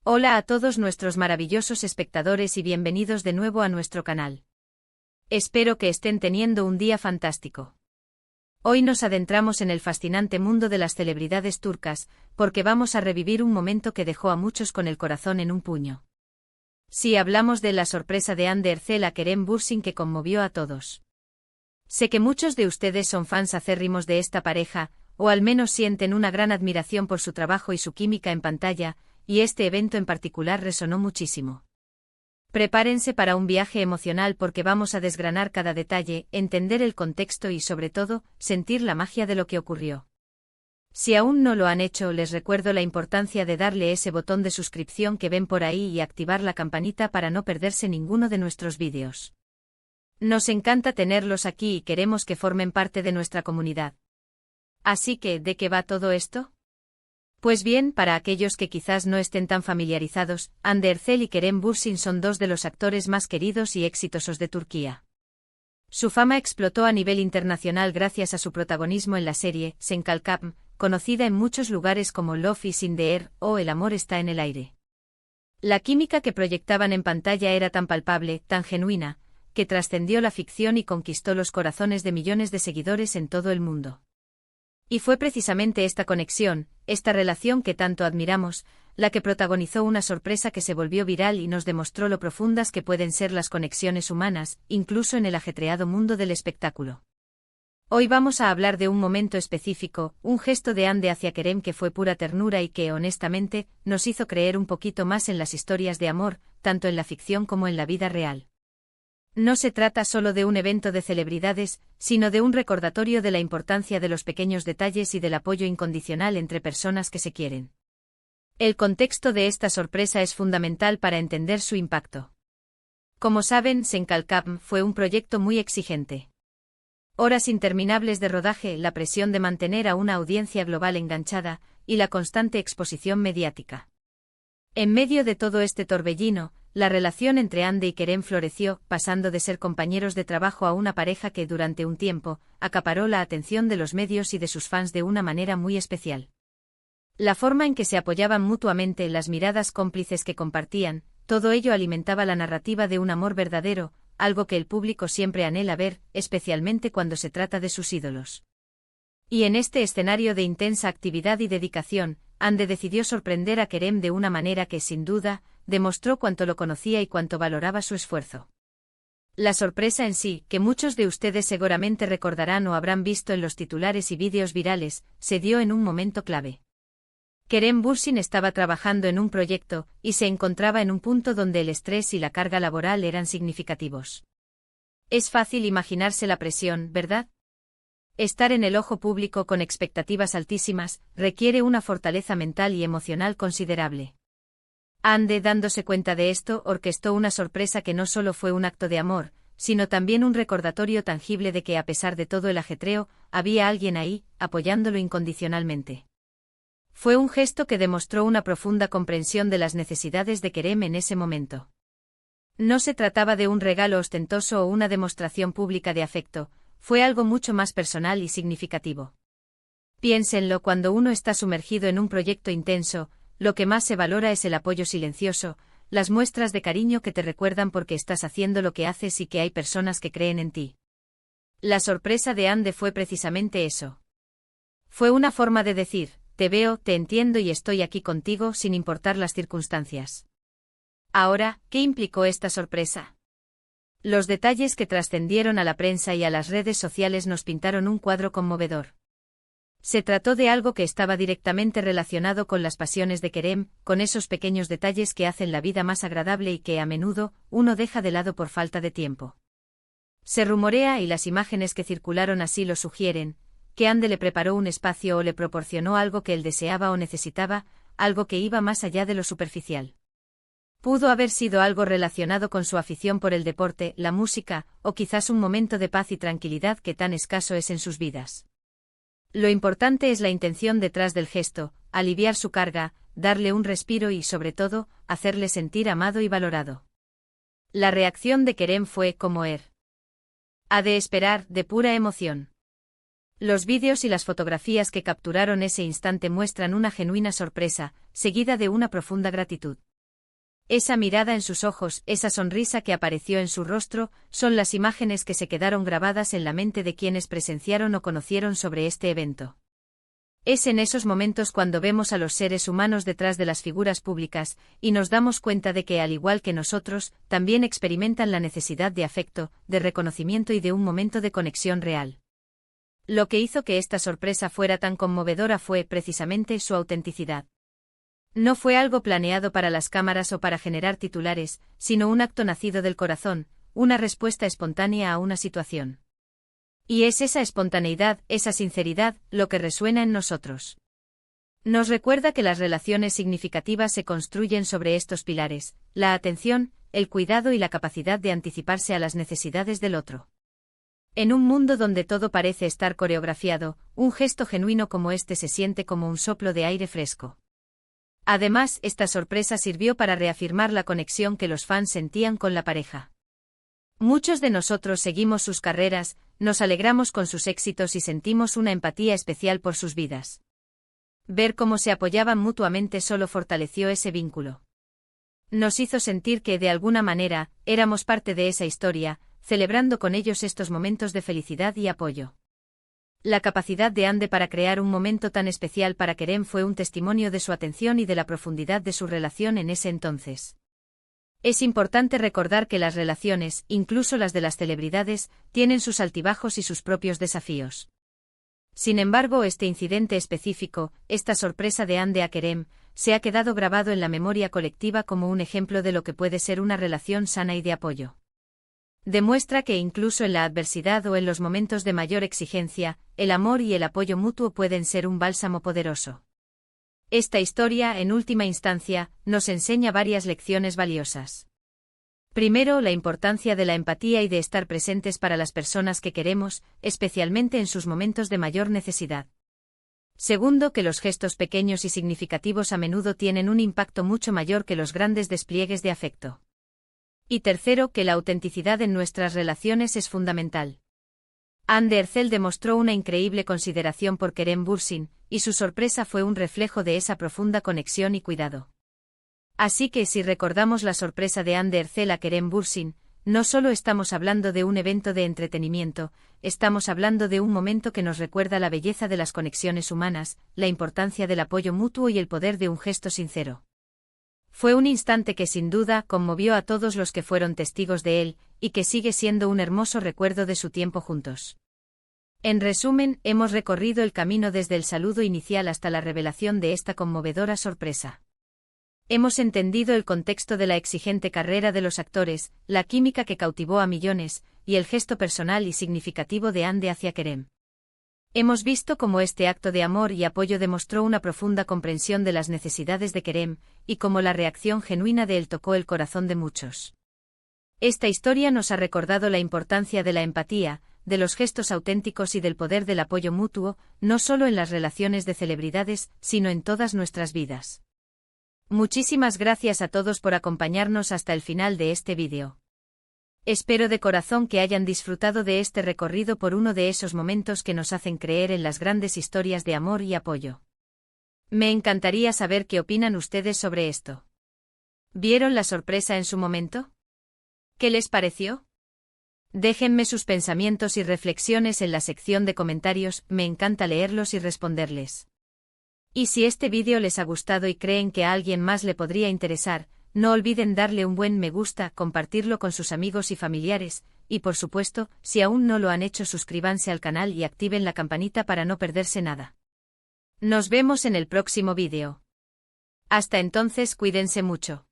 Hola a todos nuestros maravillosos espectadores y bienvenidos de nuevo a nuestro canal. Espero que estén teniendo un día fantástico. Hoy nos adentramos en el fascinante mundo de las celebridades turcas, porque vamos a revivir un momento que dejó a muchos con el corazón en un puño. Sí, hablamos de la sorpresa de Hande Erçel a Kerem Bürsin que conmovió a todos. Sé que muchos de ustedes son fans acérrimos de esta pareja, o al menos sienten una gran admiración por su trabajo y su química en pantalla, y este evento en particular resonó muchísimo. Prepárense para un viaje emocional porque vamos a desgranar cada detalle, entender el contexto y sobre todo, sentir la magia de lo que ocurrió. Si aún no lo han hecho, les recuerdo la importancia de darle ese botón de suscripción que ven por ahí y activar la campanita para no perderse ninguno de nuestros vídeos. Nos encanta tenerlos aquí y queremos que formen parte de nuestra comunidad. Así que, ¿de qué va todo esto? Pues bien, para aquellos que quizás no estén tan familiarizados, Hande Erçel y Kerem Bürsin son dos de los actores más queridos y exitosos de Turquía. Su fama explotó a nivel internacional gracias a su protagonismo en la serie Sen Kalkam, conocida en muchos lugares como Love is in the Air o El amor está en el aire. La química que proyectaban en pantalla era tan palpable, tan genuina, que trascendió la ficción y conquistó los corazones de millones de seguidores en todo el mundo. Y fue precisamente esta conexión, esta relación que tanto admiramos, la que protagonizó una sorpresa que se volvió viral y nos demostró lo profundas que pueden ser las conexiones humanas, incluso en el ajetreado mundo del espectáculo. Hoy vamos a hablar de un momento específico, un gesto de Hande hacia Kerem que fue pura ternura y que, honestamente, nos hizo creer un poquito más en las historias de amor, tanto en la ficción como en la vida real. No se trata solo de un evento de celebridades, sino de un recordatorio de la importancia de los pequeños detalles y del apoyo incondicional entre personas que se quieren. El contexto de esta sorpresa es fundamental para entender su impacto. Como saben, Sen Kalkam fue un proyecto muy exigente. Horas interminables de rodaje, la presión de mantener a una audiencia global enganchada, y la constante exposición mediática. En medio de todo este torbellino, la relación entre Hande y Kerem floreció, pasando de ser compañeros de trabajo a una pareja que durante un tiempo, acaparó la atención de los medios y de sus fans de una manera muy especial. La forma en que se apoyaban mutuamente, las miradas cómplices que compartían, todo ello alimentaba la narrativa de un amor verdadero, algo que el público siempre anhela ver, especialmente cuando se trata de sus ídolos. Y en este escenario de intensa actividad y dedicación, Hande decidió sorprender a Kerem de una manera que, sin duda, demostró cuánto lo conocía y cuánto valoraba su esfuerzo. La sorpresa en sí, que muchos de ustedes seguramente recordarán o habrán visto en los titulares y vídeos virales, se dio en un momento clave. Kerem Bürsin estaba trabajando en un proyecto, y se encontraba en un punto donde el estrés y la carga laboral eran significativos. Es fácil imaginarse la presión, ¿verdad? Estar en el ojo público con expectativas altísimas, requiere una fortaleza mental y emocional considerable. Hande, dándose cuenta de esto, orquestó una sorpresa que no solo fue un acto de amor, sino también un recordatorio tangible de que a pesar de todo el ajetreo, había alguien ahí, apoyándolo incondicionalmente. Fue un gesto que demostró una profunda comprensión de las necesidades de Kerem en ese momento. No se trataba de un regalo ostentoso o una demostración pública de afecto, fue algo mucho más personal y significativo. Piénsenlo, cuando uno está sumergido en un proyecto intenso, lo que más se valora es el apoyo silencioso, las muestras de cariño que te recuerdan por qué estás haciendo lo que haces y que hay personas que creen en ti. La sorpresa de Hande fue precisamente eso. Fue una forma de decir, te veo, te entiendo y estoy aquí contigo sin importar las circunstancias. Ahora, ¿qué implicó esta sorpresa? Los detalles que trascendieron a la prensa y a las redes sociales nos pintaron un cuadro conmovedor. Se trató de algo que estaba directamente relacionado con las pasiones de Kerem, con esos pequeños detalles que hacen la vida más agradable y que a menudo uno deja de lado por falta de tiempo. Se rumorea, y las imágenes que circularon así lo sugieren, que Hande le preparó un espacio o le proporcionó algo que él deseaba o necesitaba, algo que iba más allá de lo superficial. Pudo haber sido algo relacionado con su afición por el deporte, la música, o quizás un momento de paz y tranquilidad que tan escaso es en sus vidas. Lo importante es la intención detrás del gesto, aliviar su carga, darle un respiro y, sobre todo, hacerle sentir amado y valorado. La reacción de Kerem fue, como ha de esperar, de pura emoción. Los vídeos y las fotografías que capturaron ese instante muestran una genuina sorpresa, seguida de una profunda gratitud. Esa mirada en sus ojos, esa sonrisa que apareció en su rostro, son las imágenes que se quedaron grabadas en la mente de quienes presenciaron o conocieron sobre este evento. Es en esos momentos cuando vemos a los seres humanos detrás de las figuras públicas, y nos damos cuenta de que, al igual que nosotros, también experimentan la necesidad de afecto, de reconocimiento y de un momento de conexión real. Lo que hizo que esta sorpresa fuera tan conmovedora fue, precisamente, su autenticidad. No fue algo planeado para las cámaras o para generar titulares, sino un acto nacido del corazón, una respuesta espontánea a una situación. Y es esa espontaneidad, esa sinceridad, lo que resuena en nosotros. Nos recuerda que las relaciones significativas se construyen sobre estos pilares: la atención, el cuidado y la capacidad de anticiparse a las necesidades del otro. En un mundo donde todo parece estar coreografiado, un gesto genuino como este se siente como un soplo de aire fresco. Además, esta sorpresa sirvió para reafirmar la conexión que los fans sentían con la pareja. Muchos de nosotros seguimos sus carreras, nos alegramos con sus éxitos y sentimos una empatía especial por sus vidas. Ver cómo se apoyaban mutuamente solo fortaleció ese vínculo. Nos hizo sentir que, de alguna manera, éramos parte de esa historia, celebrando con ellos estos momentos de felicidad y apoyo. La capacidad de Ande para crear un momento tan especial para Kerem fue un testimonio de su atención y de la profundidad de su relación en ese entonces. Es importante recordar que las relaciones, incluso las de las celebridades, tienen sus altibajos y sus propios desafíos. Sin embargo, este incidente específico, esta sorpresa de Ande a Kerem, se ha quedado grabado en la memoria colectiva como un ejemplo de lo que puede ser una relación sana y de apoyo. Demuestra que incluso en la adversidad o en los momentos de mayor exigencia, el amor y el apoyo mutuo pueden ser un bálsamo poderoso. Esta historia, en última instancia, nos enseña varias lecciones valiosas. Primero, la importancia de la empatía y de estar presentes para las personas que queremos, especialmente en sus momentos de mayor necesidad. Segundo, que los gestos pequeños y significativos a menudo tienen un impacto mucho mayor que los grandes despliegues de afecto. Y tercero, que la autenticidad en nuestras relaciones es fundamental. Hande Erçel demostró una increíble consideración por Kerem Bürsin, y su sorpresa fue un reflejo de esa profunda conexión y cuidado. Así que si recordamos la sorpresa de Hande Erçel a Kerem Bürsin, no solo estamos hablando de un evento de entretenimiento, estamos hablando de un momento que nos recuerda la belleza de las conexiones humanas, la importancia del apoyo mutuo y el poder de un gesto sincero. Fue un instante que sin duda conmovió a todos los que fueron testigos de él, y que sigue siendo un hermoso recuerdo de su tiempo juntos. En resumen, hemos recorrido el camino desde el saludo inicial hasta la revelación de esta conmovedora sorpresa. Hemos entendido el contexto de la exigente carrera de los actores, la química que cautivó a millones, y el gesto personal y significativo de Hande hacia Kerem. Hemos visto cómo este acto de amor y apoyo demostró una profunda comprensión de las necesidades de Kerem, y cómo la reacción genuina de él tocó el corazón de muchos. Esta historia nos ha recordado la importancia de la empatía, de los gestos auténticos y del poder del apoyo mutuo, no solo en las relaciones de celebridades, sino en todas nuestras vidas. Muchísimas gracias a todos por acompañarnos hasta el final de este vídeo. Espero de corazón que hayan disfrutado de este recorrido por uno de esos momentos que nos hacen creer en las grandes historias de amor y apoyo. Me encantaría saber qué opinan ustedes sobre esto. ¿Vieron la sorpresa en su momento? ¿Qué les pareció? Déjenme sus pensamientos y reflexiones en la sección de comentarios, me encanta leerlos y responderles. Y si este vídeo les ha gustado y creen que a alguien más le podría interesar, no olviden darle un buen me gusta, compartirlo con sus amigos y familiares, y por supuesto, si aún no lo han hecho, suscríbanse al canal y activen la campanita para no perderse nada. Nos vemos en el próximo vídeo. Hasta entonces, cuídense mucho.